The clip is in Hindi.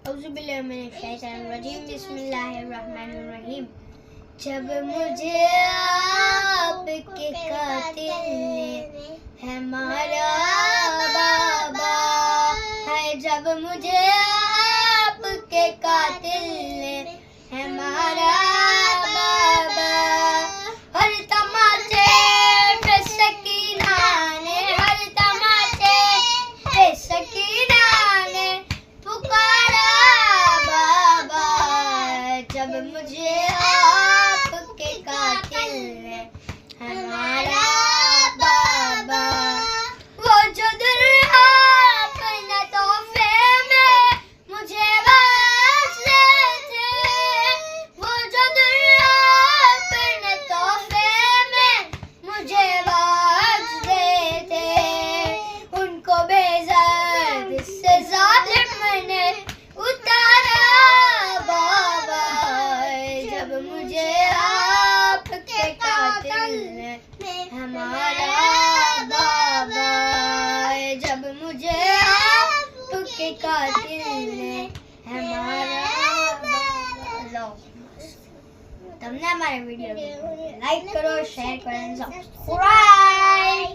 औज़ुबिल्लाहिमिनश्शैतानिर्रजीम बिस्मिल्लाहिर्रहमानिर्रहीम। जब मुझे आपके कातिल ने है मारा बाबा है, जब मुझे आपके कातिल ने है मारा बाबा, हर तमाचे पे सकीना ने, हर तमाचे पे सकीना ने पुकारा बाबा, जब मुझे आपके कातिल ने है मारा बाबा। वो जो दुल्हा अपने तोहफे में मुझे वास्ते थे, वो जो दुल्हा अपने तोहफे में मुझे वास्ते थे, उनको बेइज्जत से जालिम ने उतारा बाबा, जब मुझे आपके कातिल ने हमारा बाबा, जब मुझे आपके कातिल ने हमारा बाबा। તમને અમારા વિડિયો લાઈક કરો, શેર કરો અને સબસ્ક્રાઇબ